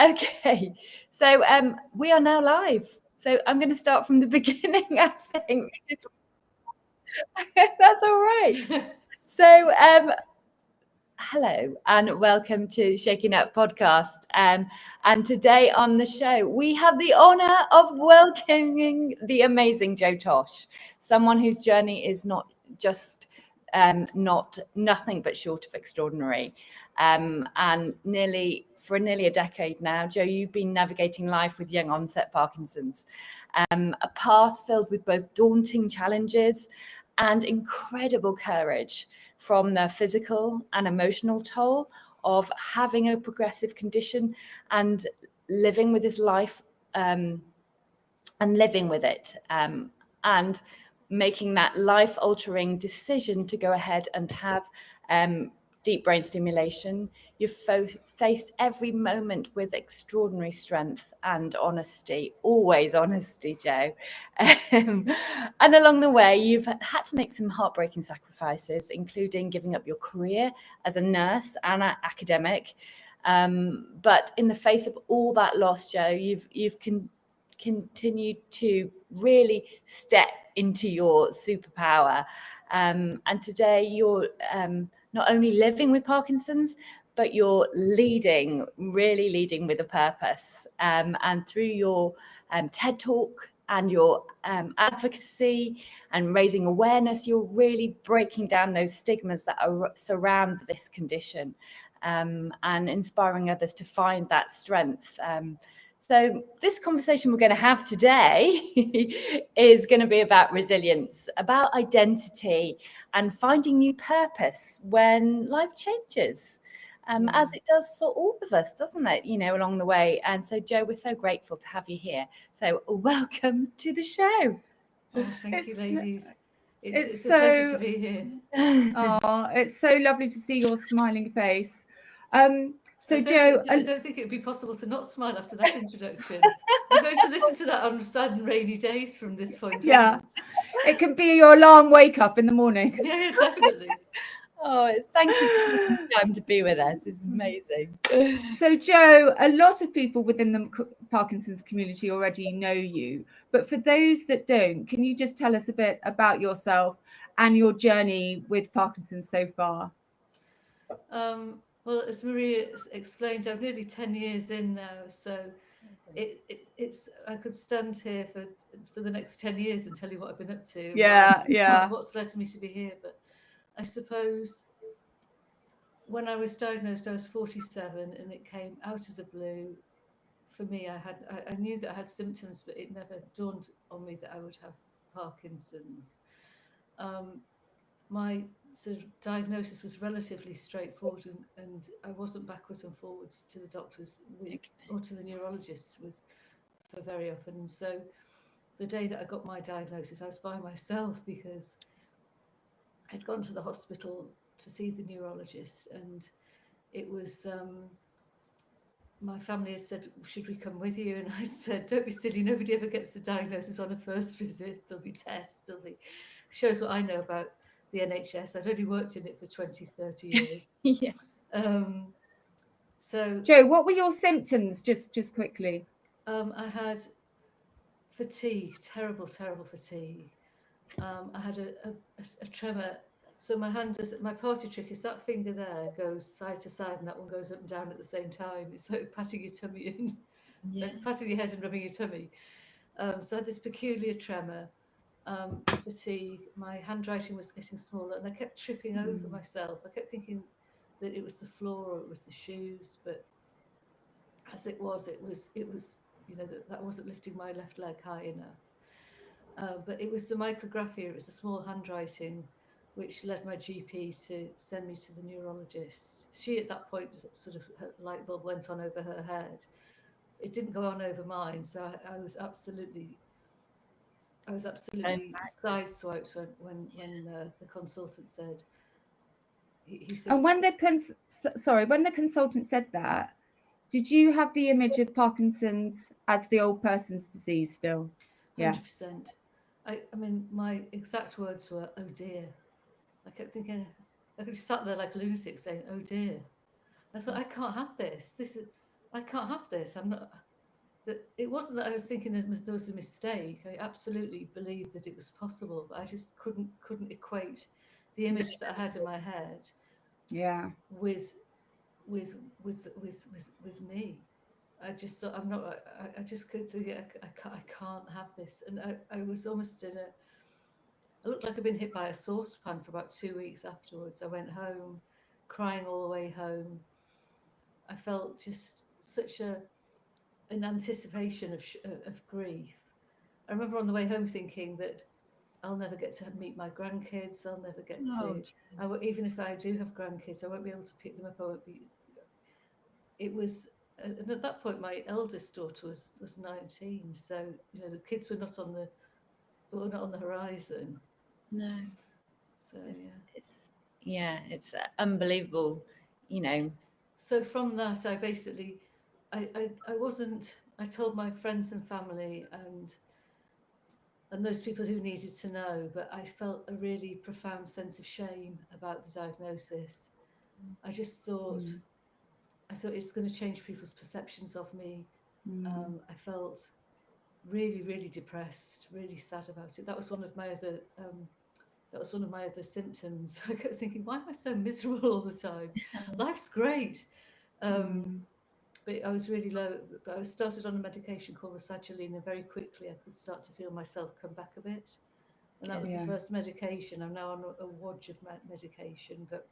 Okay, so we are now live. So I'm going to start from the beginning, I think. That's all right. So hello and welcome to Shaking Up Podcast. And today on the show, we have the honour of welcoming the amazing Jo Tosh, someone whose journey is not just nothing but short of extraordinary. And for nearly a decade now, Jo, you've been navigating life with young onset Parkinson's, a path filled with both daunting challenges and incredible courage, from the physical and emotional toll of having a progressive condition and living with this life and living with it, and making that life-altering decision to go ahead and have deep brain stimulation. You've faced every moment with extraordinary strength and honesty, always honesty, Jo. And along the way, you've had to make some heartbreaking sacrifices, including giving up your career as a nurse and an academic. But in the face of all that loss, Jo, you've continued to really step into your superpower. And today you're not only living with Parkinson's, but you're really leading with a purpose. And through your TED Talk and your advocacy and raising awareness, you're really breaking down those stigmas that surround this condition, and inspiring others to find that strength. So this conversation we're going to have today is going to be about resilience, about identity, and finding new purpose when life changes, as it does for all of us, doesn't it, along the way. And so, Jo, we're so grateful to have you here. So welcome to the show. Oh, thank you, ladies. It's a pleasure to be here. Oh, it's so lovely to see your smiling face. So, Jo, Jo, I don't think it would be possible to not smile after that introduction. I'm going to listen to that on sad and rainy days from this point onwards. It can be your alarm wake up in the morning. Yeah, definitely. Oh, thank you for taking time to be with us. It's amazing. So, Jo, a lot of people within the Parkinson's community already know you, but for those that don't, can you just tell us a bit about yourself and your journey with Parkinson's so far? Well, as Maria explained, I'm nearly 10 years in now, so it's I could stand here for the next 10 years and tell you what I've been up to. What's led me to be here. But I suppose when I was diagnosed, I was 47, and it came out of the blue. For me, I knew that I had symptoms, but it never dawned on me that I would have Parkinson's. My sort of diagnosis was relatively straightforward, and I wasn't backwards and forwards to the doctors or to the neurologists for very often. And so the day that I got my diagnosis, I was by myself because I'd gone to the hospital to see the neurologist, and it was my family had said, should we come with you? And I said, don't be silly, nobody ever gets the diagnosis on a first visit. There'll be tests, shows what I know about the NHS. I'd only worked in it for 20, 30 years. Yeah. So, Jo, what were your symptoms, just quickly? I had fatigue, terrible fatigue. I had a tremor. So my hand my party trick is that finger there goes side to side, and that one goes up and down at the same time. It's like patting your tummy and patting your head and rubbing your tummy. So I had this peculiar tremor. Fatigue, my handwriting was getting smaller, and I kept tripping over myself. I kept thinking that it was the floor or it was the shoes, but as it was that wasn't lifting my left leg high enough. But it was the micrographia, it was the small handwriting, which led my GP to send me to the neurologist. She, at that point, sort of her light bulb went on over her head. It didn't go on over mine, so I was absolutely sideswiped when the consultant said. He said, and when the consultant said that, did you have the image of Parkinson's as the old person's disease still? 100%. I mean, my exact words were, "Oh dear." I kept thinking, I could just sat there like a lunatic saying, "Oh dear." I thought, I can't have this. I can't have this. I'm not. That it wasn't that I was thinking there was a mistake. I absolutely believed that it was possible, but I just couldn't equate the image that I had in my head Yeah. with with me. I just thought I'm not. I just couldn't think. I can't have this, and I was almost in a. I looked like I'd been hit by a saucepan for about 2 weeks afterwards. I went home, crying all the way home. I felt just such an anticipation of grief. I remember on the way home thinking that I'll never get to meet my grandkids. I'll never get Oh, to. Even if I do have grandkids, I won't be able to pick them up. I won't be. It was, and at that point, my eldest daughter was 19. So the kids were not on the horizon. no. So It's unbelievable, you know. So from that, I basically, I wasn't. I told my friends and family and those people who needed to know, but I felt a really profound sense of shame about the diagnosis. I just thought, Mm. I thought it's going to change people's perceptions of me. Mm. I felt really, really depressed, really sad about it. That was one of my other. That was one of my other symptoms. I kept thinking, why am I so miserable all the time? Life's great. Mm. But I was really low. But I started on a medication called rasagiline, and very quickly I could start to feel myself come back a bit. And that was Yeah. the first medication. I'm now on a wodge of medication, but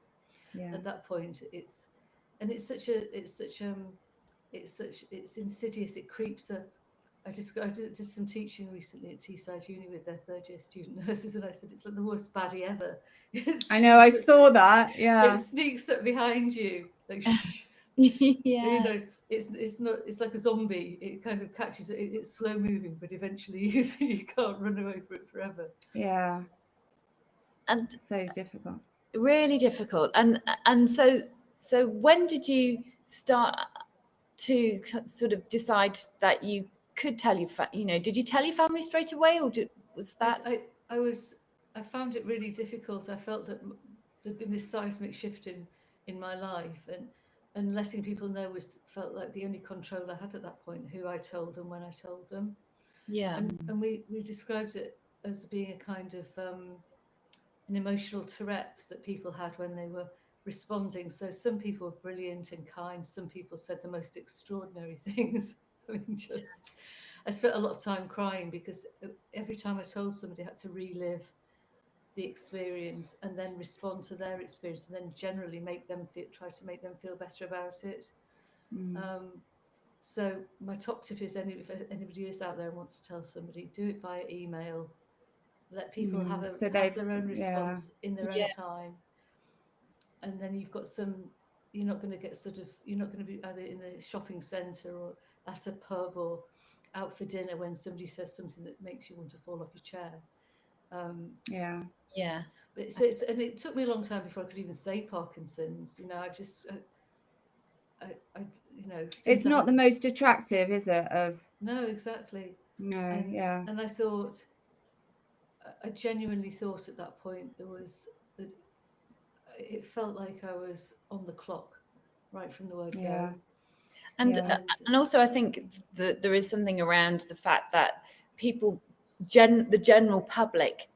Yeah. at that point, it's it's insidious. It creeps up. I did some teaching recently at Teesside Uni with their third year student nurses, and I said it's like the worst baddie ever. I know. I saw that. Yeah. It sneaks up behind you, like shh. Yeah. It's not. It's like a zombie. It kind of catches it. It's slow moving, but eventually you can't run away from it forever. Yeah. And So difficult. really difficult. And so when did you start to sort of decide that you could tell did you tell your family straight away, or was that? I found it really difficult. I felt that there'd been this seismic shift in my life, and letting people know felt like the only control I had at that point. Who I told them, when I told them, Yeah. and we described it as being a kind of an emotional Tourette that people had when they were responding. So some people were brilliant and kind. Some people said the most extraordinary things. I mean, I spent a lot of time crying because every time I told somebody, I had to relive the experience and then respond to their experience, and then generally try to make them feel better about it. Mm. So my top tip is, if anybody is out there and wants to tell somebody, do it via email. Let people Mm. So have they've, their own yeah. response in their own Yeah. time, and then you've got some. You're not going to get you're not going to be either in the shopping centre or at a pub or out for dinner when somebody says something that makes you want to fall off your chair. Yeah. Yeah. But and it took me a long time before I could even say Parkinson's. I just It's since I not had. the most attractive, is it? Of No, exactly. no. Yeah. And I thought, I genuinely thought at that point that it felt like I was on the clock right from the word Yeah. go. And Yeah. and also I think that there is something around the fact that people, the general public,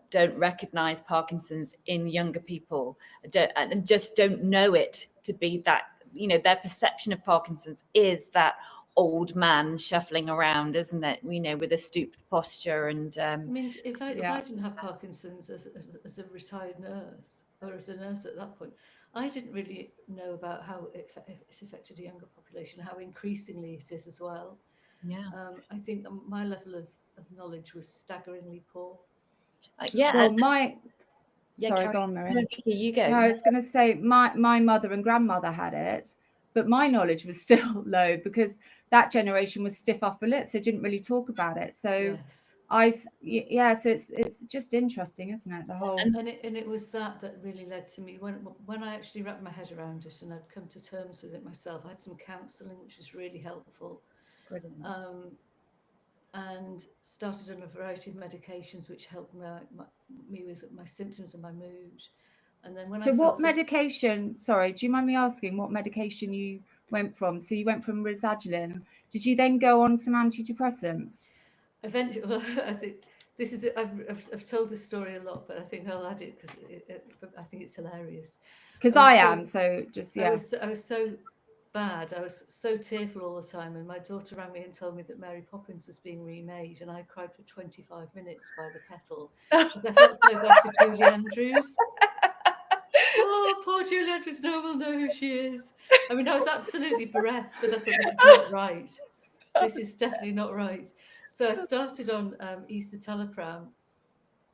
don't recognize Parkinson's in younger people, and just don't know it to be that. Their perception of Parkinson's is that old man shuffling around, isn't it? With a stooped posture and. I mean, if I Yeah. didn't have Parkinson's as a retired nurse, or as a nurse at that point, I didn't really know about how it's affected a younger population, how increasingly it is as well. Yeah. I think my level of knowledge was staggeringly poor. Yeah. Well, sorry, Carry go on, on. Miriam. You go. No, I was going to say my mother and grandmother had it, but my knowledge was still low because that generation was stiff upper lip, so didn't really talk about it. So Yes. so it's just interesting, isn't it? The whole And it was that really led to me when I actually wrapped my head around it and I'd come to terms with it myself. I had some counselling, which was really helpful. Brilliant. And started on a variety of medications which helped me with my symptoms and my mood. And then when So I what felt medication, sorry, do you mind me asking what medication you went from? So you went from Rizagiline. Did you then go on some antidepressants? eventually, well, I think this is I've told this story a lot, but I think I'll add it because I think it's hilarious. Because was I so- am, so just, yeah. I was so bad. I was so tearful all the time, and my daughter rang me and told me that Mary Poppins was being remade, and I cried for 25 minutes by the kettle because I felt so bad for Julie Andrews. Oh, poor Julie Andrews, no one will know who she is. I mean, I was absolutely bereft, and I thought, this is not right. This is definitely not right. So I started on escitalopram,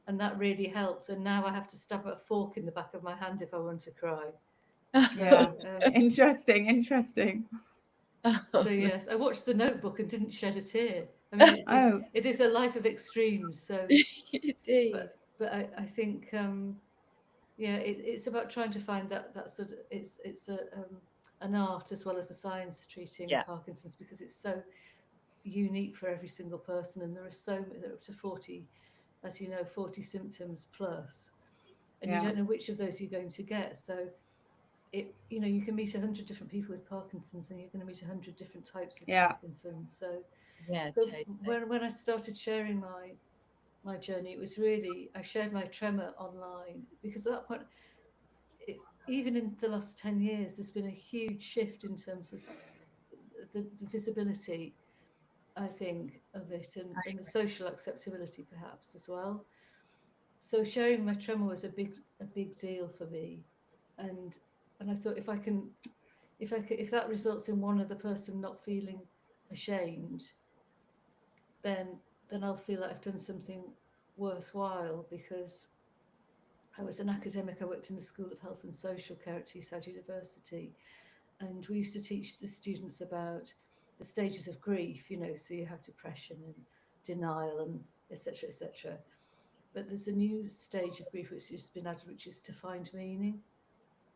and that really helped. And now I have to stab a fork in the back of my hand if I want to cry. Yeah. Interesting. So yes, I watched The Notebook and didn't shed a tear. I mean, it is a life of extremes. So, Indeed. but I think yeah, it's about trying to find that sort of it's an art as well as a science treating Parkinson's, because it's so unique for every single person, and there are up to 40, as you know, 40 symptoms plus, and you don't know which of those you're going to get. So you can meet 100 different people with Parkinson's, and you're going to meet 100 different types of Parkinson's. So totally. when I started sharing my journey, it was really, I shared my tremor online, because at that point, even in the last 10 years, there's been a huge shift in terms of the visibility, I think, of it, and the social acceptability perhaps as well. So sharing my tremor was a big deal for me, and I thought, if that results in one other person not feeling ashamed, then I'll feel like I've done something worthwhile. Because I was an academic, I worked in the School of Health and Social Care at Teesside University, and we used to teach the students about the stages of grief, so you have depression and denial and etc., etc. But there's a new stage of grief which has been added, which is to find meaning.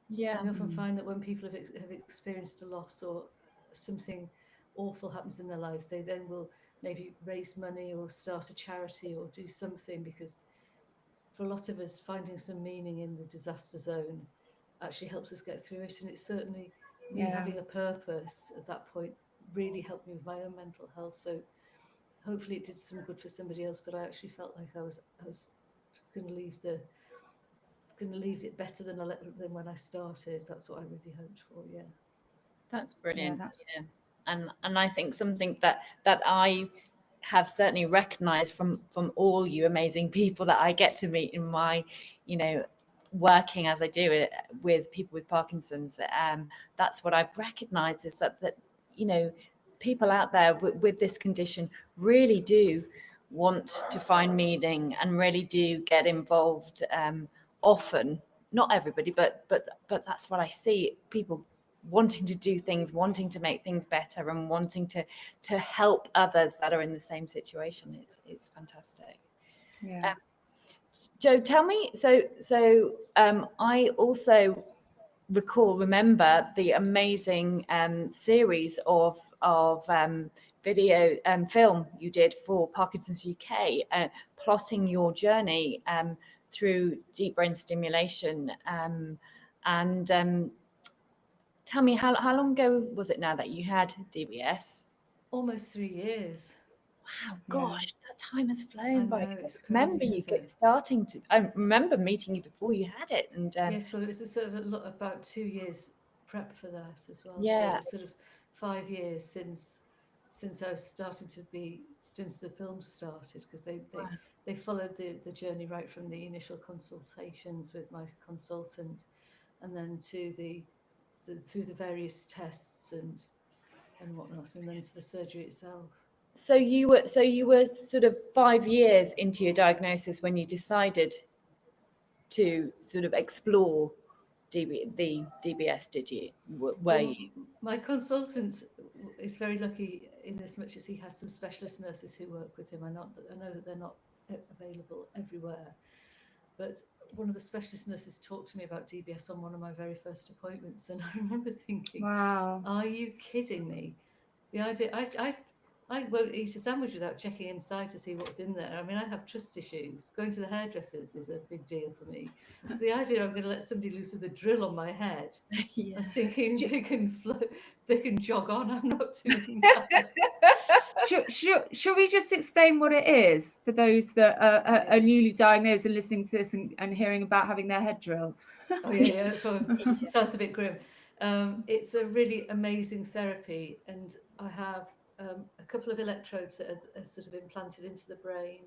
Yeah. And we often find that when people have experienced a loss, or something awful happens in their lives, they then will maybe raise money or start a charity or do something, because for a lot of us, finding some meaning in the disaster zone actually helps us get through it. And it's certainly me having a purpose at that point really helped me with my own mental health. So hopefully it did some good for somebody else, but I actually felt like I was going to leave it better than when I started. That's what I really hoped for. Yeah, that's brilliant. And I think something that I have certainly recognized from all you amazing people that I get to meet in my working as I do it with people with Parkinson's, that's what I've recognized, is that people out there with this condition really do want to find meaning and really do get involved, often, not everybody, but that's what I see, people wanting to do things, wanting to make things better, and wanting to help others that are in the same situation. It's fantastic. Jo, tell me, so I also remember the amazing series of video film you did for Parkinson's UK, plotting your journey through deep brain stimulation, and tell me, how long ago was it now that you had DBS? almost 3 years. Wow, gosh, that time has flown by. It's crazy, remember you starting to. I remember meeting you before you had it, and yes, well, it was a sort of about 2 years prep for that as well. Yeah. So it's sort of 5 years since I was starting to be, since the film started, because they followed the journey right from the initial consultations with my consultant, and then to through the various tests and whatnot, and then to the surgery itself. So you were sort of 5 years into your diagnosis when you decided to sort of explore the DBS, did you? You? My consultant is very lucky in as much as he has some specialist nurses who work with him. I know that they're not available everywhere, but one of the specialist nurses talked to me about DBS on one of my very first appointments, and I remember thinking, wow, are you kidding me? The idea, I won't eat a sandwich without checking inside to see what's in there. I mean, I have trust issues. Going to the hairdressers is a big deal for me. So the idea I'm going to let somebody loose with a drill on my head, I Yeah. was thinking they can jog on. I'm not doing that. Should we just explain what it is for those that are newly diagnosed and listening to this and hearing about having their head drilled? Oh yeah, sounds a bit grim. It's a really amazing therapy, and I have a couple of electrodes that are sort of implanted into the brain,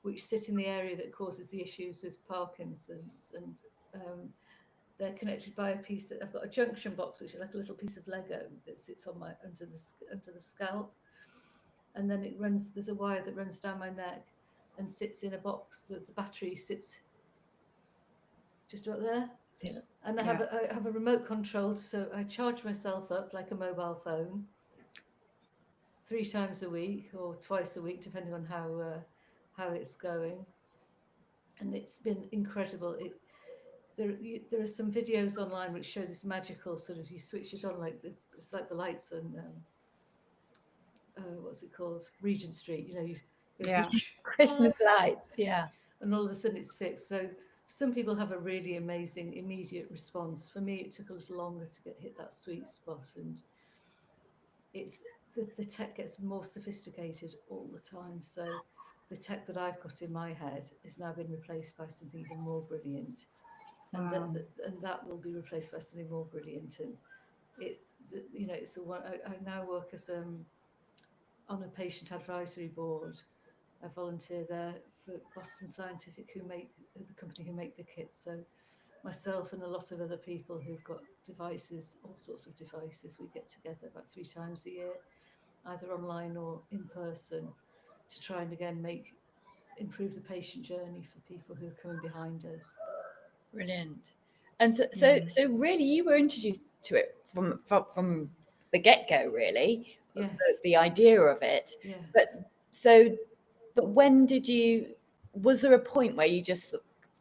which sit in the area that causes the issues with Parkinson's, and they're connected by a piece. I've got a junction box, which is like a little piece of Lego that sits on my under the scalp, and then it runs. There's a wire that runs down my neck and sits in a box. The battery sits just about there. And I have a remote control, so I charge myself up like a mobile phone 3 times a week or twice a week, depending on how it's going. And it's been incredible. There are some videos online which show this magical sort of, you switch it on like it's like the lights on what's it called, Regent Street. You know, you Yeah. Christmas lights. Yeah. and all of a sudden it's fixed. So some people have a really amazing immediate response. For me, it took a little longer to hit that sweet spot, and it's the tech gets more sophisticated all the time. So the tech that I've got in my head has now been replaced by something even more brilliant, and Wow. that will be replaced by something more brilliant. And it's a one. I now work as on a patient advisory board. I volunteer there for Boston Scientific, who make the company who make the kits. So myself and a lot of other people who've got devices, all sorts of devices, we get together about 3 times a year, either online or in person, to try and again improve the patient journey for people who are coming behind us. Brilliant. And so really, you were introduced to it from the get-go, really. Yes. The idea of it. Yes. But when did you? Was there a point where you just,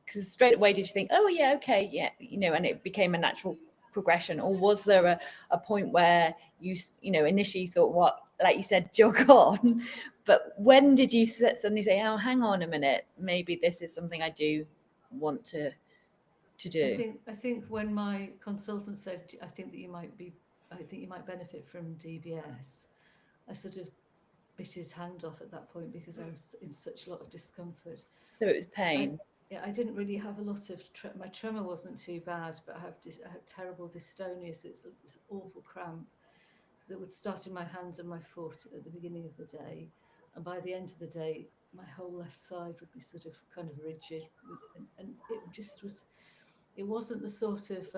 because straight away did you think, oh yeah, okay, yeah, and it became a natural progression, or was there a point where you initially thought, what, like you said, jog on, but when did you suddenly say, oh, hang on a minute, maybe this is something I do want to do? I think when my consultant said, I think you might benefit from DBS, I sort of bit his hand off at that point because I was in such a lot of discomfort. So it was pain. I didn't really have a lot of my tremor wasn't too bad, but I had terrible dystonia. So it's this awful cramp that would start in my hand and my foot at the beginning of the day, and by the end of the day, my whole left side would be sort of kind of rigid, and it just was. It wasn't the sort of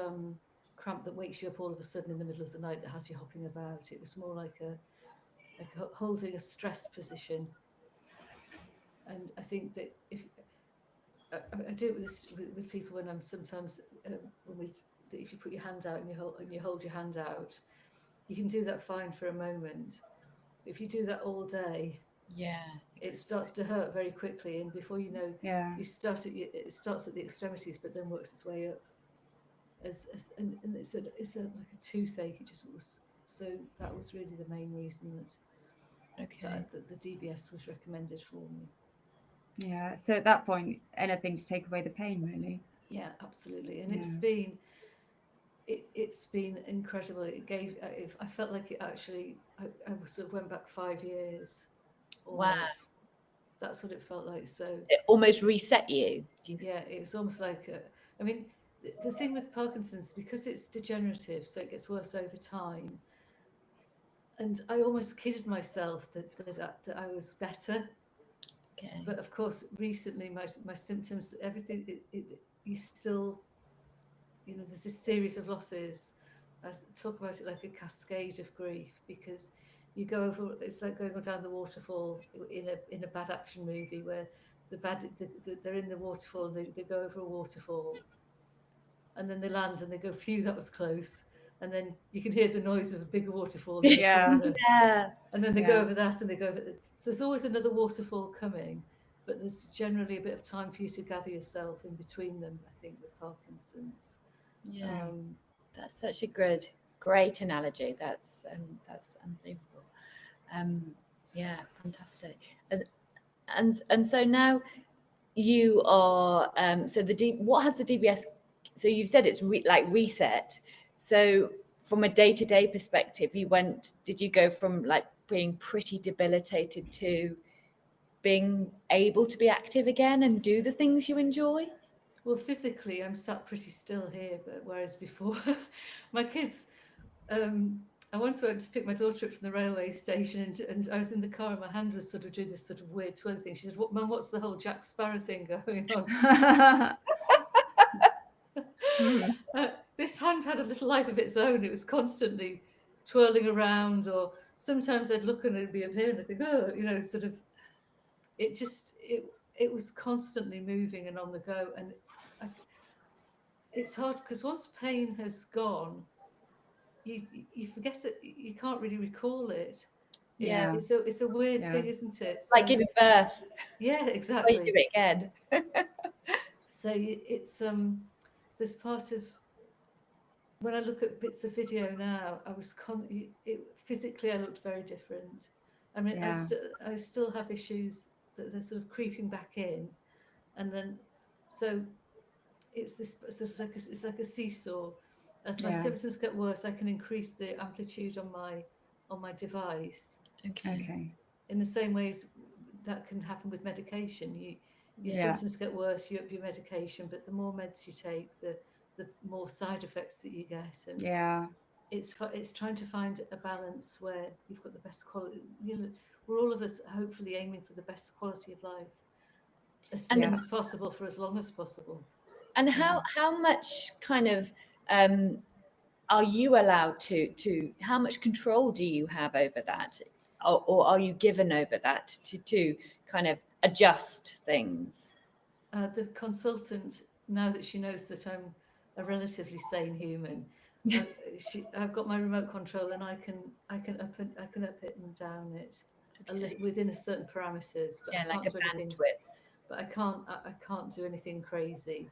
cramp that wakes you up all of a sudden in the middle of the night that has you hopping about. It was more like holding a stress position. And I think that if I do it with people when I'm sometimes if you put your hand out and you hold your hand out, you can do that fine for a moment. If you do that all day, it starts to hurt very quickly, and before you know, it starts at the extremities, but then works its way up. And it's like a toothache. It just was. So that was really the main reason that the DBS was recommended for me. Yeah. So at that point, anything to take away the pain, really. Yeah, absolutely. And it's been incredible. I felt like it actually. I sort of went back 5 years. Almost. Wow. That's what it felt like. So it almost reset you. Yeah, it was almost like I mean, the thing with Parkinson's, because it's degenerative, so it gets worse over time. And I almost kidded myself that I was better. Okay. But of course, recently my symptoms, everything, you still, there's this series of losses. I talk about it like a cascade of grief, because you go over. It's like going down the waterfall in a bad action movie where they're in the waterfall. They go over a waterfall, and then they land and they go, phew, that was close. And then you can hear the noise of a bigger waterfall in the corner. And then they go over that and they go over. So there's always another waterfall coming, but there's generally a bit of time for you to gather yourself in between them, I think, with Parkinson's. Yeah, that's such a great analogy. That's unbelievable. Yeah, fantastic. And so now you are so what has the DBS, so you've said it's like reset. So from a day-to-day perspective, did you go from like being pretty debilitated to being able to be active again and do the things you enjoy? Well, physically, I'm sat pretty still here, but whereas before, my kids, I once went to pick my daughter up from the railway station, and I was in the car, and my hand was sort of doing this sort of weird twirly thing. She said, "What, Mum? What's the whole Jack Sparrow thing going on?" This hand had a little life of its own. It was constantly twirling around, or sometimes I'd look and it'd be up here, and I think, oh, sort of. It was constantly moving and on the go, and I, it's hard because once pain has gone, you forget it. You can't really recall it. Yeah. It's a weird thing, isn't it? Like giving birth. Yeah, Where you exactly. do it again. So it's there's part of, when I look at bits of video now, I was physically I looked very different. I mean, I still have issues that they're sort of creeping back in, and then so it's this sort of like it's like a seesaw. As my symptoms get worse, I can increase the amplitude on my device. Okay. In the same ways that can happen with medication. Your symptoms get worse, you up your medication, but the more meds you take, the more side effects that you get. And it's trying to find a balance where you've got the best quality. We're all of us hopefully aiming for the best quality of life as soon as possible for as long as possible. And how much kind of are you allowed to how much control do you have over that, or are you given over that to kind of adjust things? The consultant, now that she knows that I'm a relatively sane human, I've got my remote control, and I can up it and down it within a certain parameters. But Yeah, I can't like a do anything. bandwidth. But I can't do anything crazy.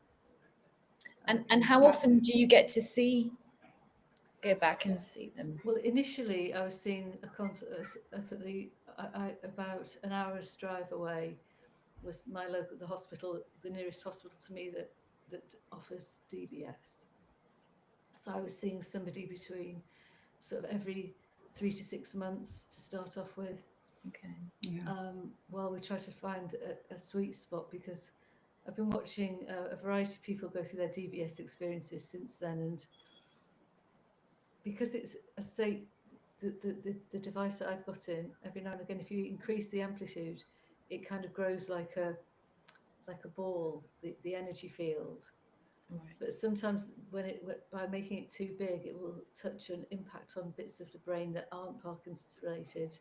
And how often do you get to go back and see them? Well, initially I was seeing a concert up at about an hour's drive away was the hospital, the nearest hospital to me that offers DBS. So I was seeing somebody between sort of every 3 to 6 months to start off with. Okay. While we try to find a sweet spot, because I've been watching a variety of people go through their DBS experiences since then, and because it's, I say, the device that I've got in, every now and again, if you increase the amplitude, it kind of grows like a ball, the energy field. Right. But sometimes by making it too big, it will touch and impact on bits of the brain that aren't Parkinson's related,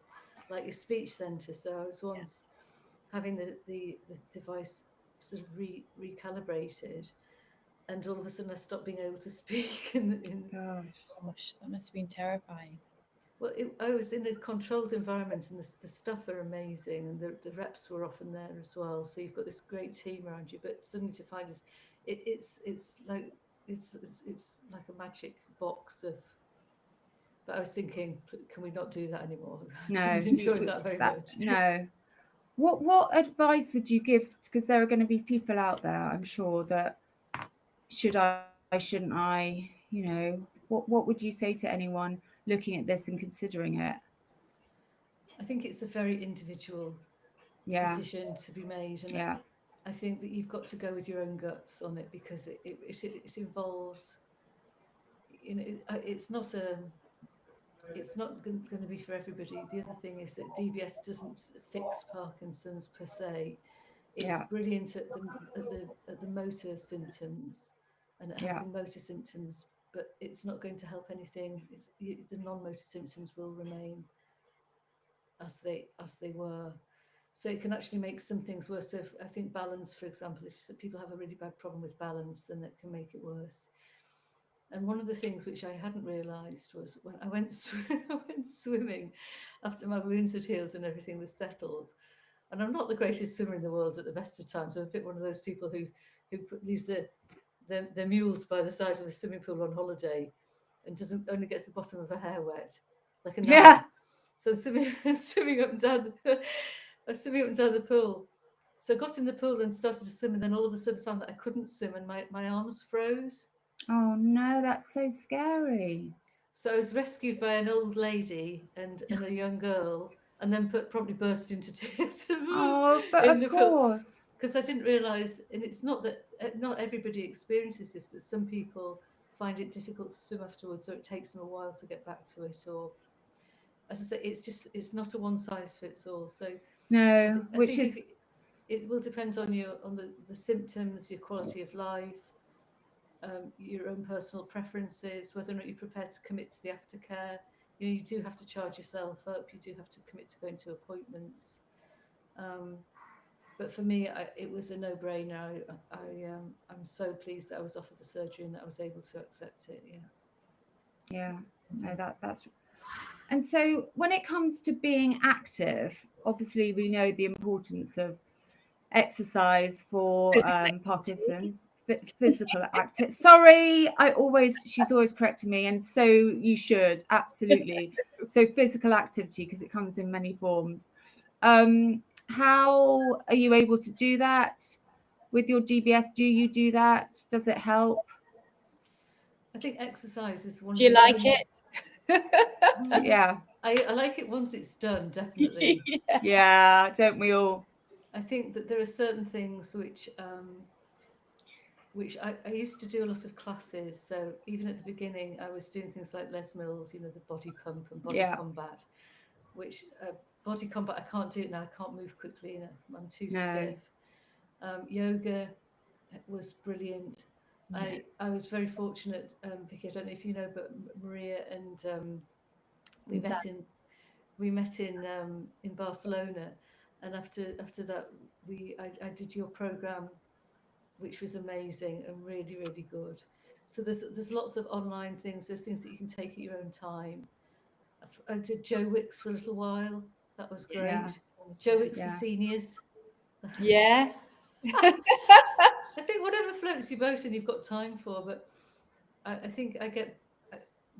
like your speech center. So I was once having the device sort of recalibrated, and all of a sudden I stopped being able to speak. Gosh, that must have been terrifying. Well, I was in a controlled environment, and the staff are amazing, and the reps were often there as well. So you've got this great team around you, but suddenly to find it's like a magic box of. But I was thinking, can we not do that anymore? No, I didn't enjoy that very much. No. What advice would you give? Because there are going to be people out there, I'm sure, that shouldn't I? What would you say to anyone looking at this and considering it? I think it's a very individual decision to be made, and I think that you've got to go with your own guts on it, because it involves, it's not going to be for everybody. The other thing is that DBS doesn't fix Parkinson's per se. It's brilliant at the motor symptoms and at helping motor symptoms, but it's not going to help anything. The non-motor symptoms will remain as they were. So it can actually make some things worse. So I think balance, for example, if people have a really bad problem with balance, then that can make it worse. And one of the things which I hadn't realised was when I went swimming after my wounds had healed and everything was settled. And I'm not the greatest swimmer in the world at the best of times. I'm a bit one of those people who leaves their mules by the side of the swimming pool on holiday and only gets the bottom of her hair wet, like a nun. So swimming up and down the pool. So I got in the pool and started to swim, and then all of a sudden found that I couldn't swim, and my arms froze. Oh no, that's so scary. So I was rescued by an old lady and a young girl, and then promptly burst into tears Oh, but in of the pool, course. because I didn't realise, and it's not that not everybody experiences this, but some people find it difficult to swim afterwards, or it takes them a while to get back to it, or, as I say, it's not a one size fits all. So No, I which think is if it will depend on the symptoms, your quality of life, your own personal preferences, whether or not you're prepared to commit to the aftercare. You do have to charge yourself up. You do have to commit to going to appointments. But for me, it was a no-brainer. I'm so pleased that I was offered the surgery and that I was able to accept it. yeah. No, that's. And so when it comes to being active, obviously we know the importance of exercise for Parkinson's. Physical activity. Sorry, she's always correcting me, and so you should absolutely. So physical activity, because it comes in many forms. How are you able to do that with your DBS? Do you do that? Does it help? I think exercise is one Do of you the like only. it? Yeah. I like it once it's done, definitely. Yeah, don't we all? I think that there are certain things which I used to do a lot of classes. So even at the beginning, I was doing things like Les Mills, the body pump and body combat, which body combat, I can't do it now. I can't move quickly enough. I'm too stiff. Yoga was brilliant. I was very fortunate, Vicky. I don't know if you know, but Maria and we met in Barcelona, and after that I did your program, which was amazing and really, really good. So there's lots of online things. There's things that you can take at your own time. I did Joe Wicks for a little while. That was great. Yeah. Joe Wicks for seniors. Yes. I think whatever floats your boat and you've got time for. But I think I get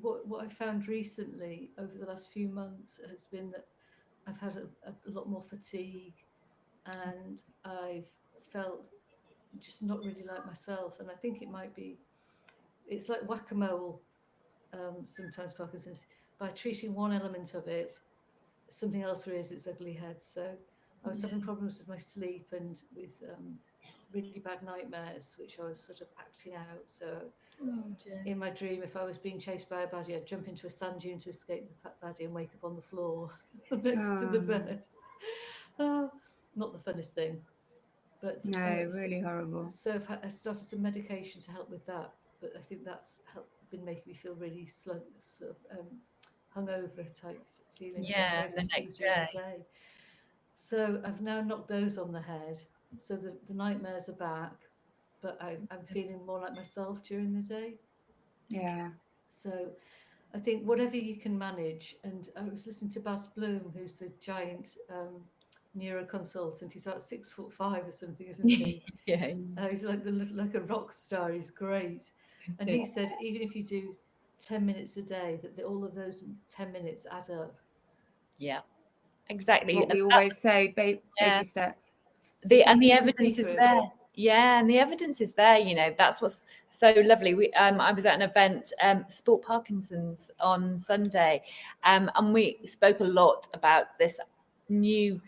what I found recently over the last few months has been that I've had a lot more fatigue, and I've felt just not really like myself. And I think it's like whack-a-mole, sometimes Parkinson's. By treating one element of it, something else rears its ugly head. So I was having problems with my sleep and with really bad nightmares, which I was sort of acting out. So in my dream, if I was being chased by a baddie, I'd jump into a sand dune to escape the baddie and wake up on the floor next to the bed. Not the funnest thing. But No, really horrible. So I started some medication to help with that, but I think that's been making me feel really slow, sort of hungover type feelings that I'm ready to during the day. So I've now knocked those on the head. So the nightmares are back, but I'm feeling more like myself during the day. Yeah. So I think whatever you can manage, and I was listening to Bas Bloom, who's the giant neuroconsultant. He's about 6'5" or something, isn't he? Yeah. He's like a rock star. He's great. And he said, even if you do 10 minutes a day, that all of those 10 minutes add up. Yeah, exactly. What we always say, baby steps. The evidence is there. Yeah, and the evidence is there. That's what's so lovely. I was at an event, Sport Parkinson's, on Sunday, and we spoke a lot about this new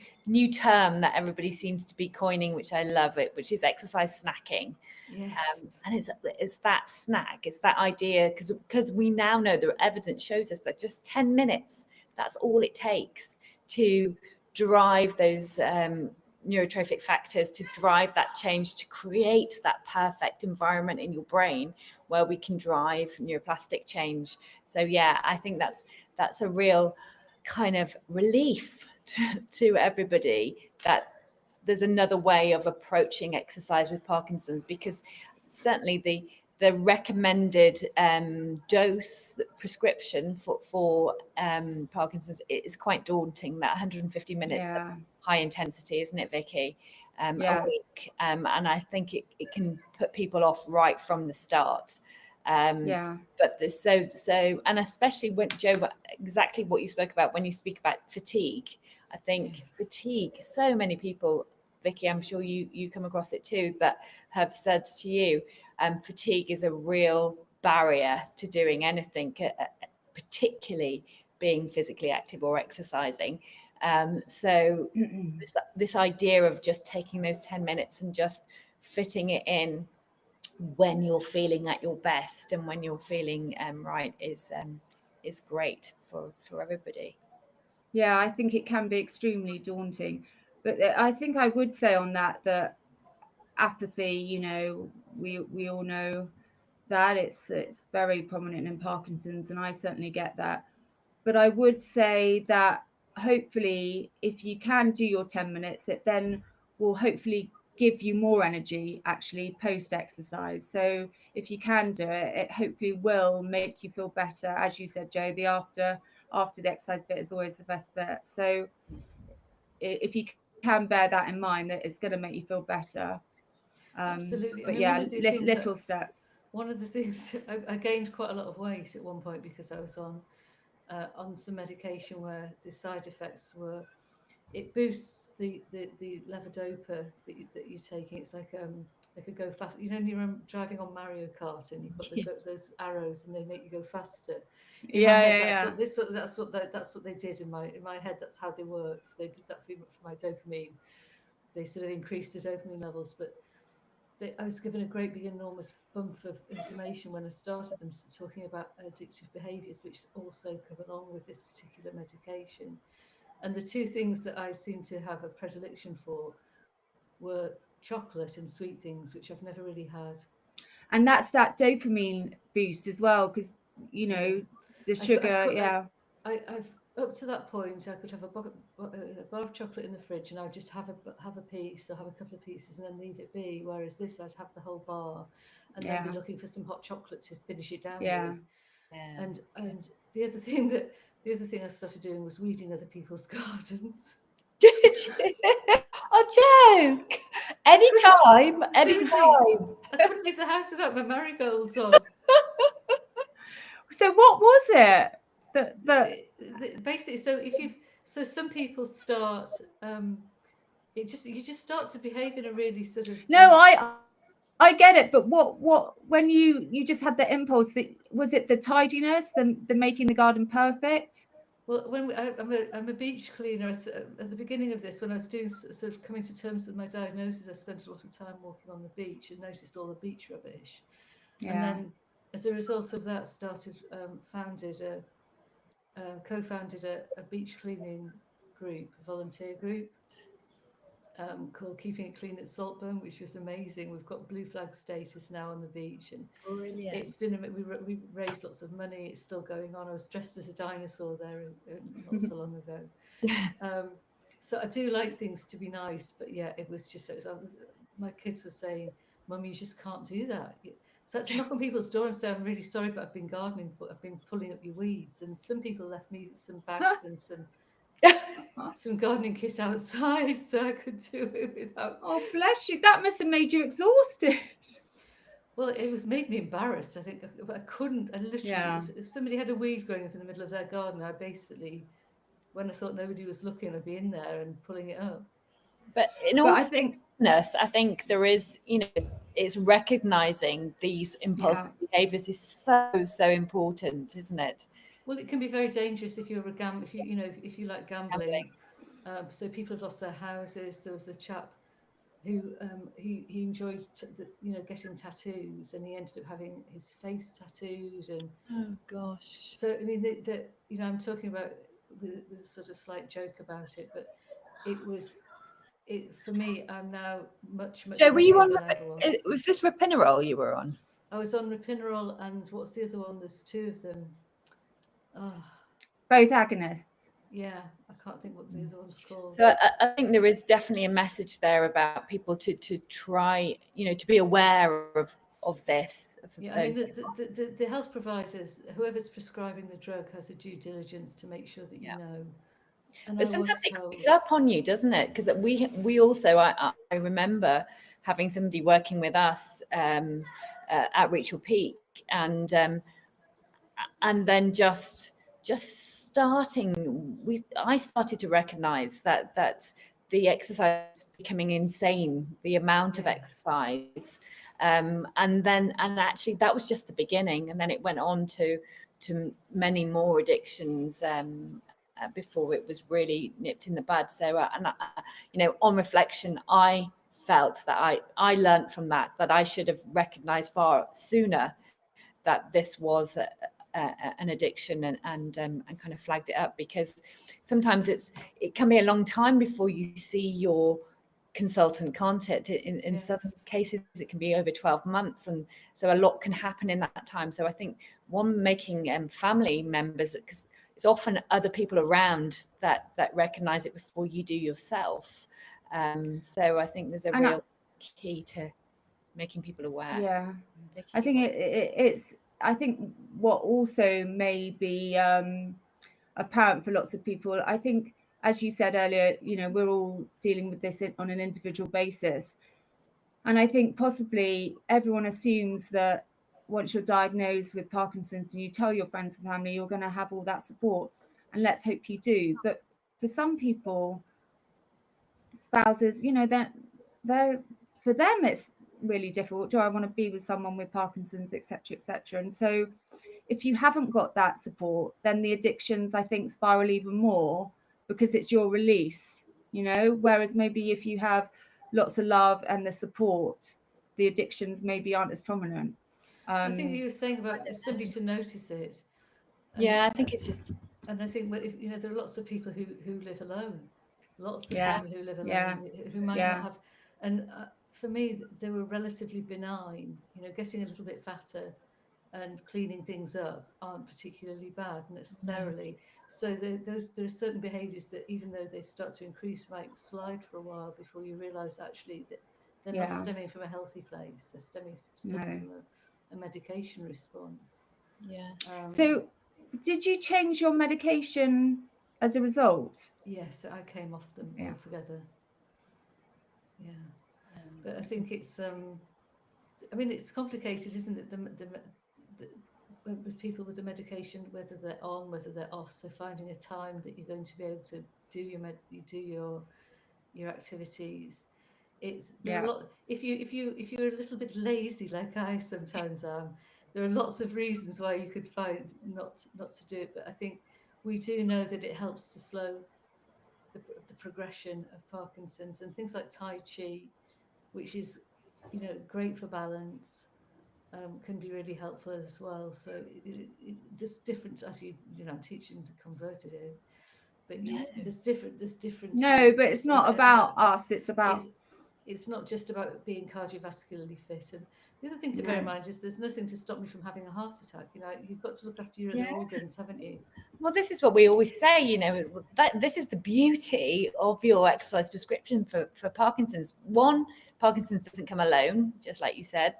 term that everybody seems to be coining, which I love it, which is exercise snacking. Yes. And it's that snack, it's that idea, because we now know the evidence shows us that just 10 minutes, that's all it takes to drive those neurotrophic factors, to drive that change, to create that perfect environment in your brain where we can drive neuroplastic change. So yeah, I think that's a real kind of relief to everybody, that there's another way of approaching exercise with Parkinson's, because certainly the recommended dose prescription for Parkinson's is quite daunting. That 150 minutes of high intensity, isn't it, Vicky? A week, and I think it can put people off right from the start. But so and especially when Jo exactly what you spoke about when you speak about fatigue. I think Yes. fatigue, so many people, Vicky, I'm sure you come across it too, that have said to you, fatigue is a real barrier to doing anything, particularly being physically active or exercising. So this idea of just taking those 10 minutes and just fitting it in when you're feeling at your best and when you're feeling right is great for everybody. Yeah, I think it can be extremely daunting. But I think I would say on that apathy, you know, we all know that it's very prominent in Parkinson's, and I certainly get that. But I would say that hopefully if you can do your 10 minutes, it then will hopefully give you more energy actually post exercise. So if you can do it, it hopefully will make you feel better. As you said, Jo, the after the exercise bit is always the best bit. So if you can bear that in mind, that it's going to make you feel better. Absolutely. I But mean, yeah, little steps. one of the things I gained quite a lot of weight at one point because I was on some medication where the side effects were, it boosts the levodopa that you're taking. It's like a go fast. You know, when you're driving on Mario Kart and you've got those arrows and they make you go faster. In my head, that's what they did in my head. That's how they worked. They did that for my dopamine. They sort of increased the dopamine levels, but I was given a great big enormous bump of information when I started them talking about addictive behaviours, which also come along with this particular medication. And the two things that I seem to have a predilection for were chocolate and sweet things, which I've never really had. And that's that dopamine boost as well, because you know the sugar. I've up to that point I could have a bar of chocolate in the fridge and I would just have a piece or have a couple of pieces and then leave it be. Whereas this, I'd have the whole bar and then be looking for some hot chocolate to finish it down with. Yeah. And the other thing I started doing was weeding other people's gardens. Did you? Oh, joke. Anytime. Seriously, I couldn't leave the house without my marigolds on. So what was it that basically? So some people start. You just start to behave in a really sort of. No, I get it, but what when you just had the impulse, that was it the tidiness, the making the garden perfect? Well, I'm a beach cleaner. At the beginning of this, when I was doing sort of coming to terms with my diagnosis, I spent a lot of time walking on the beach and noticed all the beach rubbish. Yeah. And then, as a result of that, co-founded a beach cleaning group, a volunteer group called Keeping It Clean at Saltburn, which was amazing. We've got blue flag status now on the beach, and brilliant. it's been we raised lots of money. It's still going on. I was dressed as a dinosaur there not so long ago. So I do like things to be nice, but yeah, it was just my kids were saying, "Mum, you just can't do that." So I had to knock on people's door and say, "I'm really sorry, but I've been gardening I've been pulling up your weeds." And some people left me some bags and some gardening kit outside, so I could do it without. Oh, bless you! That must have made you exhausted. Well, it was made me embarrassed. I think I couldn't. I literally, if somebody had a weed growing up in the middle of their garden, I basically, when I thought nobody was looking, I'd be in there and pulling it up. But in all seriousness, I think there is, it's recognizing these impulsive behaviors is so important, isn't it? Well, it can be very dangerous if you're if you like gambling. So people have lost their houses. There was a chap who he enjoyed getting tattoos, and he ended up having his face tattooed. And oh gosh. So I mean, I'm talking about with a sort of slight joke about it, but for me, I'm now much Jo, were you on? than I ever was. Was this Rapinarole you were on? I was on Rapinarole, and what's the other one? There's two of them. Both agonists. Yeah, I can't think what the other one's called. So I think there is definitely a message there about people to try, to be aware of this. Yeah, I mean, the health providers, whoever's prescribing the drug, has a due diligence to make sure that you know. And but sometimes it creeps up on you, doesn't it? Because we also, I remember having somebody working with us at Reach Your Peak, and then just just starting, I started to recognize that the exercise was becoming insane, the amount of exercise. And actually that was just the beginning. And then it went on to many more addictions before it was really nipped in the bud. So, on reflection, I felt that I learned from that I should have recognized far sooner that this was an addiction and kind of flagged it up, because sometimes it can be a long time before you see your consultant, can't it? In some cases it can be over 12 months, and so a lot can happen in that time. So I think making family members, because it's often other people around that recognize it before you do yourself. So I think there's a real key to making people aware. I think it's I think what also may be apparent for lots of people, I think, as you said earlier, we're all dealing with this on an individual basis. And I think possibly everyone assumes that once you're diagnosed with Parkinson's and you tell your friends and family, you're going to have all that support. And let's hope you do. But for some people, spouses, they're for them, it's really difficult. Do I want to be with someone with Parkinson's, etc., etc.? And so if you haven't got that support, then the addictions, I think, spiral even more, because it's your release, whereas maybe if you have lots of love and the support, the addictions maybe aren't as prominent. I think you were saying about somebody to notice it. I think it's just, and I think if, there are lots of people who live alone, lots of people who live alone, who might not have, and for me they were relatively benign. Getting a little bit fatter and cleaning things up aren't particularly bad necessarily. So there are certain behaviours that, even though they start to increase, might slide for a while before you realise actually that they're not stemming from a healthy place. They're stemming from a medication response. So did you change your medication as a result? Yes, I came off them altogether. But I think it's it's complicated, isn't it? With people with the medication, whether they're on, whether they're off. So finding a time that you're going to be able to do your activities. There are a lot. If you're a little bit lazy, like I sometimes am, there are lots of reasons why you could find not to do it. But I think we do know that it helps to slow the progression of Parkinson's, and things like Tai Chi, which is great for balance, can be really helpful as well. So there's different, as I'm teaching to converted here, but there's different no, but it's not about us, it's about it's not just about being cardiovascularly fit. And the other thing to bear in mind is there's nothing to stop me from having a heart attack. You've got to look after your other organs, haven't you? Well, this is what we always say, that this is the beauty of your exercise prescription for Parkinson's. One, Parkinson's doesn't come alone, just like you said.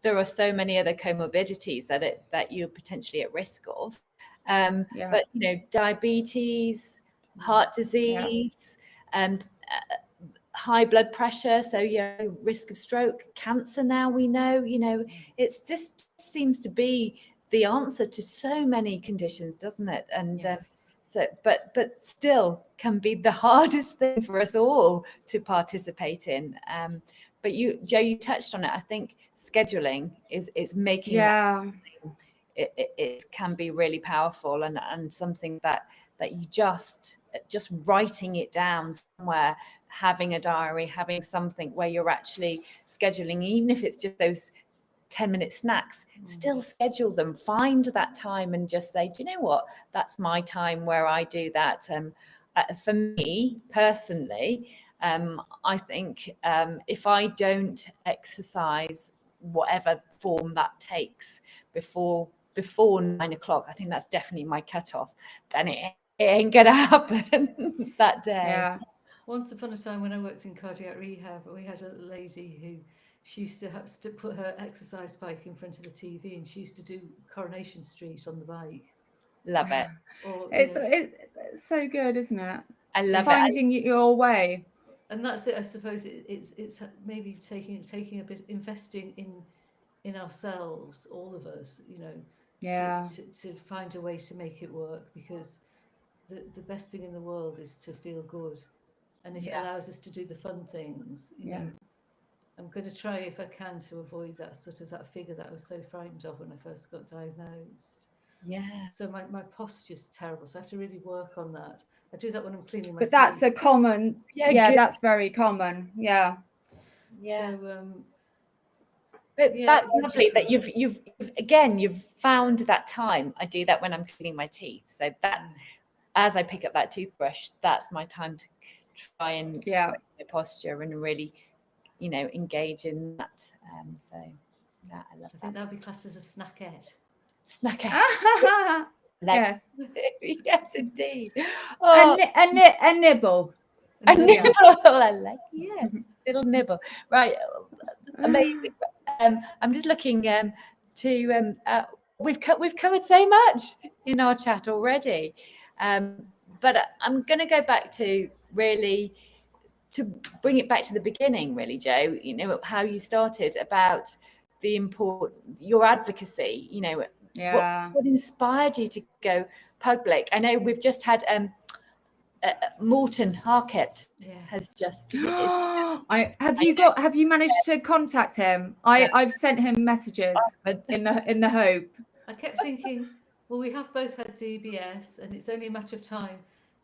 There are so many other comorbidities that you're potentially at risk of. But diabetes, heart disease, high blood pressure, so risk of stroke, cancer. Now we know, it's just seems to be the answer to so many conditions, doesn't it? And so, but still can be the hardest thing for us all to participate in. But Jo, you touched on it. I think scheduling is making it can be really powerful, and something that you just writing it down somewhere, having a diary, having something where you're actually scheduling, even if it's just those 10-minute snacks, still schedule them, find that time and just say, do you know what, that's my time where I do that. For me personally, I think if I don't exercise, whatever form that takes, before 9 o'clock, I think that's definitely my cutoff. Then it ain't gonna happen that day. Once upon a time, when I worked in cardiac rehab, we had a lady who, she used to have to put her exercise bike in front of the TV, and she used to do Coronation Street on the bike. Love it. Or, it's so good, isn't it? I love finding your way. And that's it. I suppose it's maybe taking a bit, investing in ourselves, all of us, to find a way to make it work, because the best thing in the world is to feel good, and if it allows us to do the fun things, you know, I'm going to try, if I can, to avoid that sort of that figure that I was so frightened of when I first got diagnosed. So my posture's terrible, so I have to really work on that. I do that when I'm cleaning my teeth. But that's a common, that's very common. So but that's lovely that you've found that time. I do that when I'm cleaning my teeth. So that's as I pick up that toothbrush, that's my time to try and my posture and really, you know, engage in that. So yeah, I love that. I think that would be classed as a snackette. Snackette. Yes. Yes, indeed. A nibble. A nibble. I like, yes, little nibble. Right. Amazing. I'm just looking to we've covered so much in our chat already, but I'm going to go back to really to bring it back to the beginning, really, Jo. You know how you started about your advocacy. You know, what inspired you to go public? I know we've just had Morton Harkett has just. Have you managed to contact him? I've sent him messages in the hope. I kept thinking, well, we have both had DBS, and it's only a matter of time.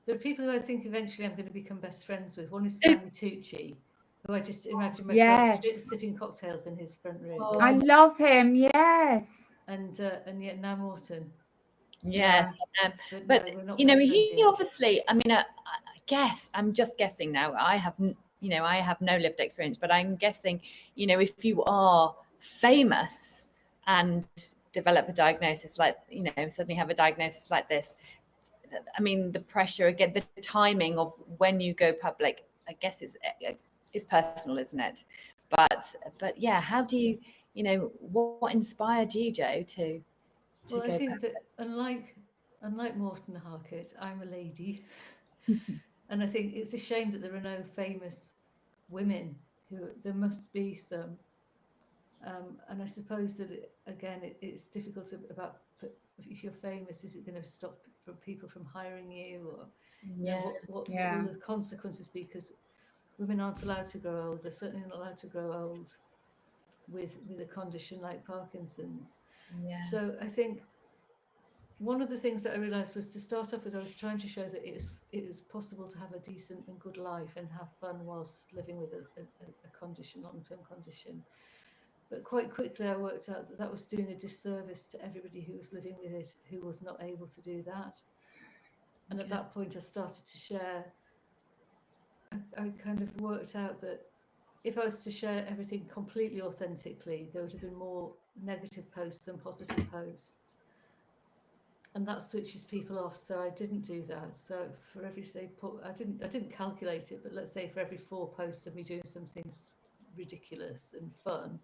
There are people who I think eventually I'm going to become best friends with. One is Stanley Tucci, who I just imagine myself sipping cocktails in his front room. I love him. Yes. And yet now Morton. Yes, but no, you know, he obviously. I mean, I guess I'm just guessing now. I have no lived experience, but I'm guessing, you know, if you are famous and develop a diagnosis like, you know, suddenly have a diagnosis like this, I mean, the pressure again, the timing of when you go public, I guess is personal, isn't it? But yeah, how do you, you know, what inspired you, Jo, to well, I think that unlike Morton Harkett, I'm a lady. And I think it's a shame that there are no famous women there must be some. And I suppose that, it's difficult about, if you're famous, is it going to stop people from hiring you? Or you know, what will the consequences be? Because women aren't allowed to grow old. They're certainly not allowed to grow old with a condition like Parkinson's. So I think one of the things that I realised was to start off with, I was trying to show that it is possible to have a decent and good life and have fun whilst living with a condition, long-term condition. But quite quickly I worked out that was doing a disservice to everybody who was living with it, who was not able to do that. And at that point I started to share, I kind of worked out that if I was to share everything completely authentically, there would have been more negative posts than positive posts. And that switches people off. So I didn't do that. So for every I didn't calculate it, but let's say for every 4 posts of me doing something ridiculous and fun,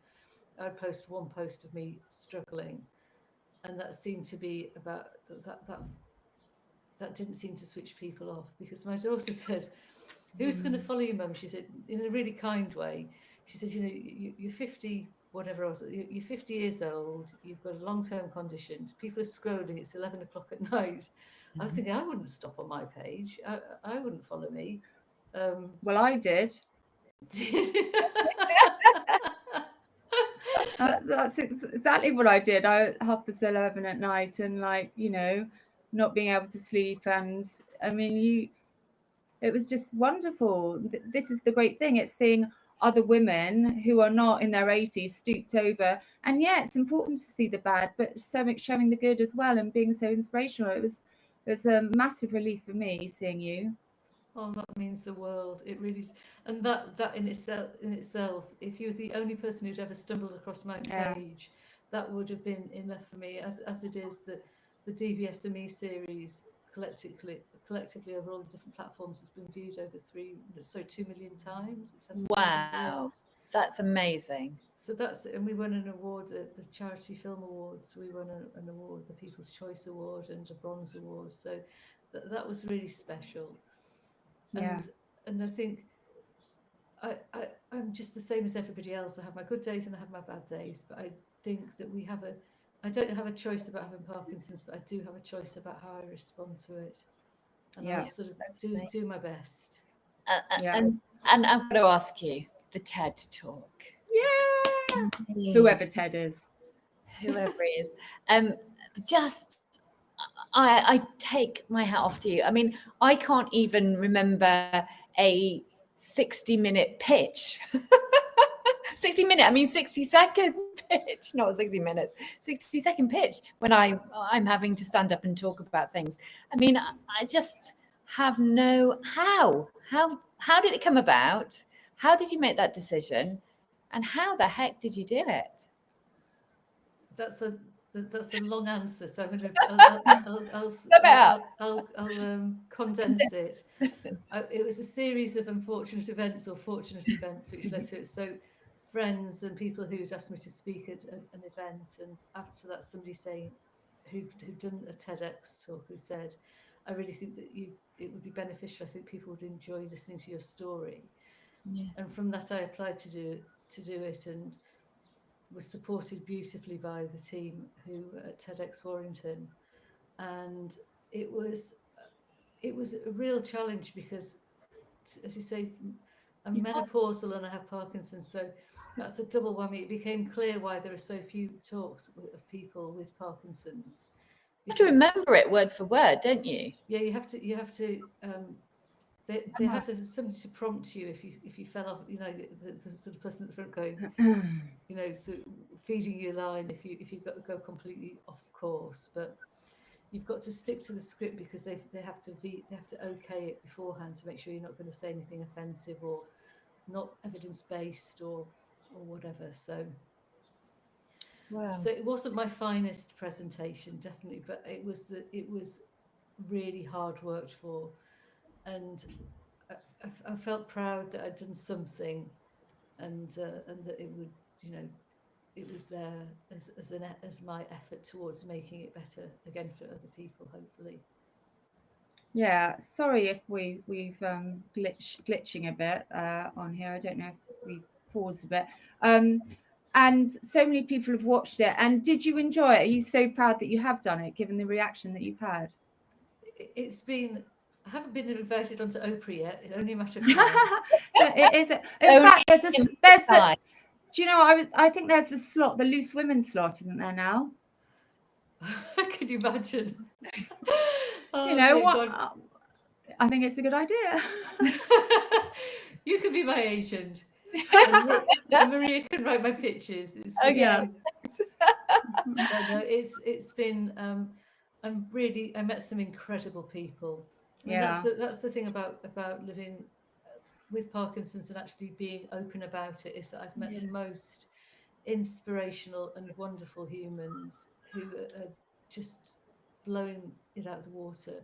I'd post 1 post of me struggling. And that seemed to be about that didn't seem to switch people off, because my daughter said, "Who's going to follow you, Mum?" She said, in a really kind way. She said, "You know, you're 50, whatever else. You're 50 years old. You've got a long-term condition. People are scrolling. It's 11 o'clock at night." I was thinking, I wouldn't stop on my page. I wouldn't follow me. Well, I did. That's exactly what I did. I 11:30 at night, and like, you know, not being able to sleep. And I mean, it was just wonderful. This is the great thing. It's seeing other women who are not in their 80s stooped over. And yeah, it's important to see the bad, but showing the good as well and being so inspirational. It was a massive relief for me seeing you. Oh, that means the world. It really, and that in itself, if you're the only person who'd ever stumbled across my page, that would have been enough for me. As it is, the DBSME series collectively over all the different platforms has been viewed over 2 million times. Wow, that's amazing. So that's it. And we won an award at the Charity Film Awards. We won an award, the People's Choice Award, and a Bronze Award. So that was really special. And I think I'm just the same as everybody else. I have my good days and I have my bad days, but I think that we have I don't have a choice about having Parkinson's, but I do have a choice about how I respond to it, and Yeah, I'll sort of that's do amazing. my best. yeah, And I've got to ask you, the TED Talk. yeah. Whoever Ted is. Whoever he is. Just I take my hat off to you. I mean, I can't even remember a 60-minute pitch. 60-minute, I mean 60-second pitch, not 60 minutes, 60-second pitch when I'm having to stand up and talk about things. I mean, I just have no how did it come about? How did you make that decision? And how the heck did you do it? That's a long answer, so I'm going to Sum it up. I'll condense it. It was a series of unfortunate events or fortunate events which led to it. So friends and people who'd asked me to speak at an event, and after that somebody saying who'd done a TEDx talk who said, I really think that it would be beneficial. I think people would enjoy listening to your story. Yeah. And from that I applied to do it, and was supported beautifully by the team who at TEDx Warrington. And it was a real challenge because, as you say, I'm menopausal and I have Parkinson's, so that's a double whammy. It became clear why there are so few talks of people with Parkinson's. You have to remember it word for word, don't you? Yeah, you have to. They had somebody to prompt you if you fell off. You know, the sort of person at the front going, you know, so feeding you a line if you go completely off course. But you've got to stick to the script because they have to okay it beforehand to make sure you're not going to say anything offensive or not evidence based or whatever. So Wow. so it wasn't my finest presentation, definitely, but it was really hard worked for, and I felt proud that I'd done something, and that it would, you know, it was there as my effort towards making it better again for other people, hopefully. Yeah, sorry if we've glitching a bit on here. I don't know if we paused a bit. And so many people have watched it. And did you enjoy it? Are you so proud that you have done it, given the reaction that you've had? It's been. I haven't been invited onto Oprah yet. It's only a matter of time. So it is. In fact, there's the. Do you know? I think there's the slot, the loose women slot, isn't there now? Can you imagine? Oh, you know what? God. I think it's a good idea. You could be my agent. And Maria can write my pitches. It's just, Yeah. no, it's been. I met some incredible people. I mean, Yeah. that's the thing about living with Parkinson's and actually being open about it, is that I've met the most inspirational and wonderful humans who are just blowing it out of the water.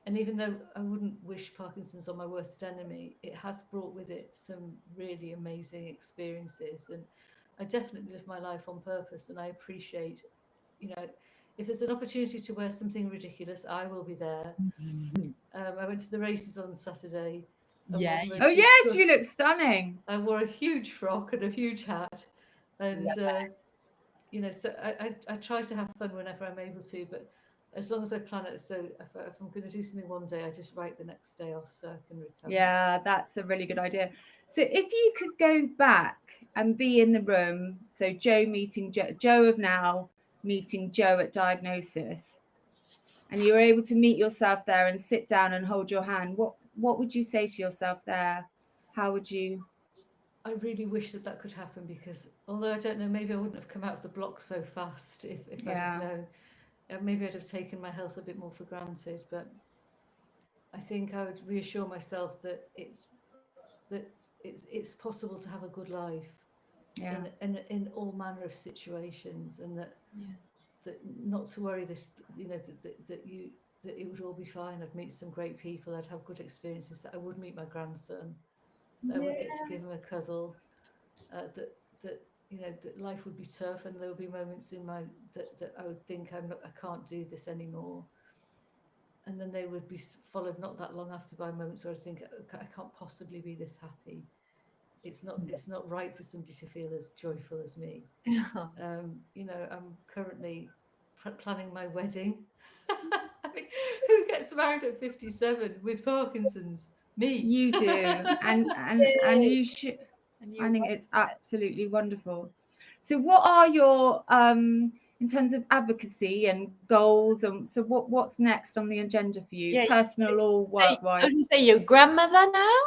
And even though I wouldn't wish Parkinson's on my worst enemy, it has brought with it some really amazing experiences. And I definitely live my life on purpose. And I appreciate, you know, if there's an opportunity to wear something ridiculous, I will be there. I went to the races on Saturday. Yeah. Oh yes, you look stunning. I wore a huge frock and a huge hat, and you know, so I try to have fun whenever I'm able to, but as long as I plan it, so if I'm going to do something one day, I just write the next day off so I can recover. Yeah, that's a really good idea. So if you could go back and be in the room, so Jo meeting Jo of now meeting Jo at diagnosis, and you were able to meet yourself there and sit down and hold your hand, what would you say to yourself there? How would you? I really wish that could happen, because although I don't know, maybe I wouldn't have come out of the block so fast if I'd have known. Maybe I'd have taken my health a bit more for granted, but I think I would reassure myself that it's possible to have a good life in all manner of situations, and that not to worry, that you know that it would all be fine. I'd meet some great people, I'd have good experiences, that I would meet my grandson, that I would get to give him a cuddle, that you know that life would be tough, and there would be moments in my that I would think I can't do this anymore, and then they would be followed not that long after by moments where I think I can't possibly be this happy. it's not right for somebody to feel as joyful as me. You know, I'm currently planning my wedding. I mean, who gets married at 57 with Parkinson's? Me. You do, and you should. And I you think it's absolutely wonderful. So, what are your in terms of advocacy and goals, and so what's next on the agenda for you, Yeah, personal or I work wise? was going to say you're a grandmother now.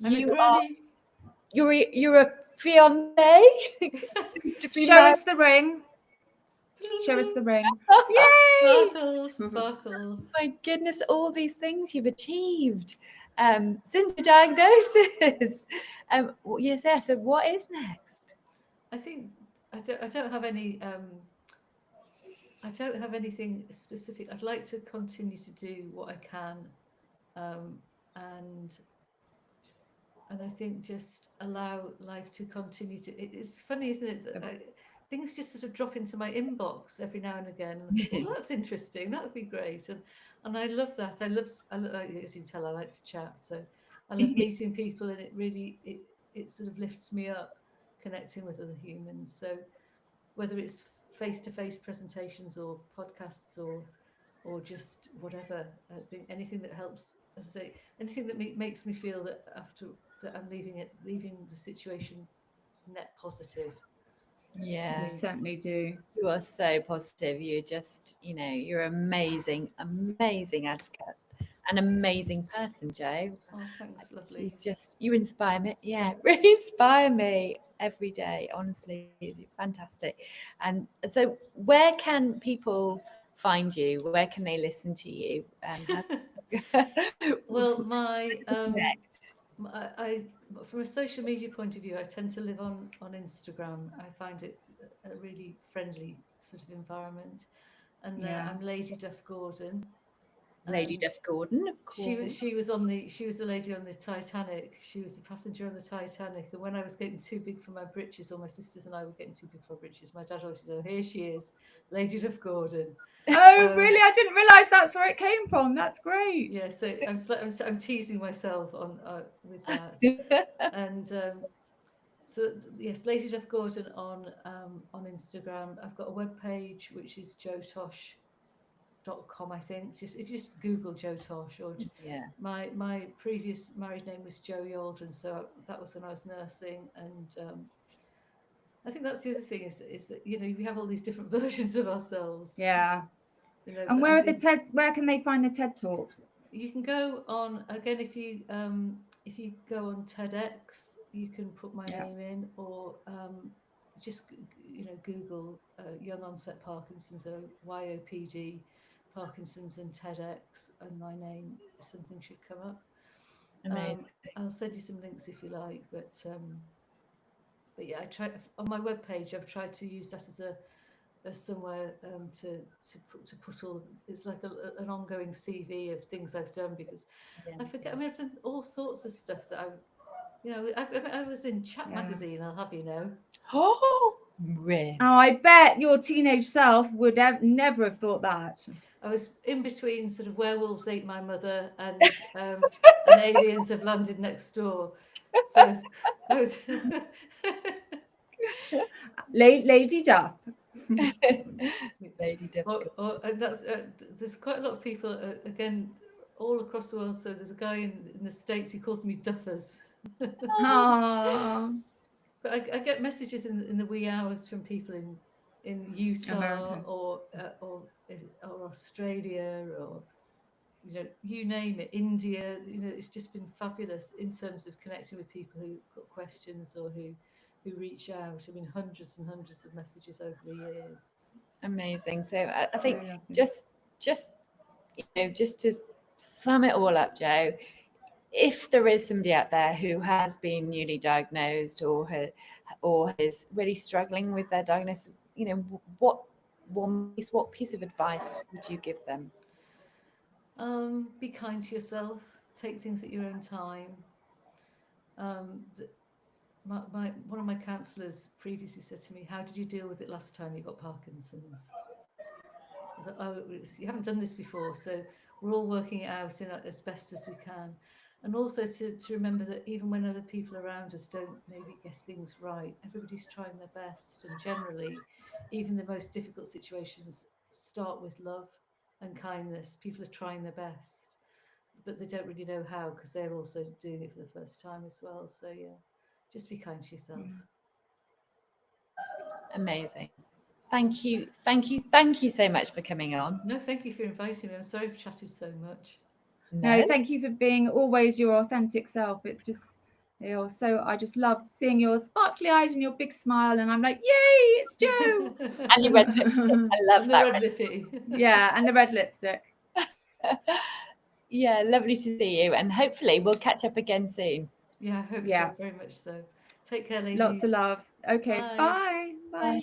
I'm a You are. granny. You're a fiance. To be Show married. us the ring. Show us the ring. Yay! Sparkles, sparkles. My goodness, all these things you've achieved since your diagnosis. Yes, yeah. So what is next? I think I don't have any. I don't have anything specific. I'd like to continue to do what I can, um, and I think just allow life to continue to. It's funny, isn't it? That things just sort of drop into my inbox every now and again, and I think, oh, that's interesting. That would be great, and I love that. I love, as you can tell, I like to chat, so I love meeting people, and it really it sort of lifts me up, connecting with other humans. So whether it's face-to-face presentations or podcasts or just whatever, I think anything that helps, as I say, anything that makes me feel that after that I'm leaving the situation net positive. Yeah, You certainly do. you are so positive. You're just, you're amazing, amazing advocate, an amazing person, Jo. Oh, thanks, lovely. You inspire me. Yeah, really inspire me every day. Honestly, you're fantastic. And so, where can people find you? Where can they listen to you? Well, my Connect. I from a social media point of view, I tend to live on Instagram. I find it a really friendly sort of environment, and Yeah. I'm Lady Duff Gordon. Lady And Duff Gordon, of course. she was the lady on the Titanic. She was the passenger on the Titanic. And when I was getting too big for my britches, or my sisters and I were getting too big for our britches, my dad always said, "Oh, here she is, Lady Duff Gordon." Oh, really? I didn't realise that's where it came from. That's great. Yeah, so I'm teasing myself on with that, and so yes, Lady Duff Gordon on Instagram. I've got a web page which is jotosh.com, I think. Just if you just Google Jo Tosh, or Yeah, my previous married name was Jo Yalden, so that was when I was nursing, and I think that's the other thing is that we have all these different versions of ourselves. Yeah. And But where I are the think TED? Where can they find the TED Talks? you can go on again if you go on TEDx, you can put my Yeah. name in, or just Google Young Onset Parkinson, so YOPD Parkinson's and TEDx, and my name, something should come up. amazing. I'll send you some links if you like, but yeah, I try on my webpage. I've tried to use that as somewhere to put all. It's like an ongoing CV of things I've done, because Yeah. I forget. I mean, I've done all sorts of stuff that I was in Chat magazine. I'll have you know. Oh, really? Oh, I bet your teenage self would have never have thought that. I was in between sort of Werewolves Ate My Mother and Aliens Have Landed Next Door. So I was Lady Duff. Lady Duff. and that's there's quite a lot of people again all across the world. So there's a guy in the States, he calls me Duffers. Oh, But I get messages in the wee hours from people in Utah America. or Australia, or you name it, India. It's just been fabulous in terms of connecting with people who got questions or who reach out. I mean, hundreds and hundreds of messages over the years. Amazing. So I think Very lovely. just just to sum it all up, Jo, if there is somebody out there who has been newly diagnosed or is really struggling with their diagnosis, what piece of advice would you give them? Be kind to yourself. Take things at your own time. One of my counsellors previously said to me, "How did you deal with it last time you got Parkinson's?" I was like, "Oh, you haven't done this before, so we're all working it out as best as we can." And also to remember that even when other people around us don't maybe get things right, everybody's trying their best. And generally, even the most difficult situations start with love and kindness. People are trying their best, but they don't really know how, because they're also doing it for the first time as well. So yeah, just be kind to yourself. Amazing. Thank you so much for coming on. No, thank you for inviting me. I'm sorry for chatting so much. No, thank you for being always your authentic self. It's just, so I just love seeing your sparkly eyes and your big smile, and I'm like, yay, it's Jo. And your red lipstick. I love and that. The red lippy. Yeah, and the red lipstick. Yeah, lovely to see you, and hopefully we'll catch up again soon. Yeah, I hope so, very much so. Take care, ladies. Lots of love. Okay, Bye. bye. Bye.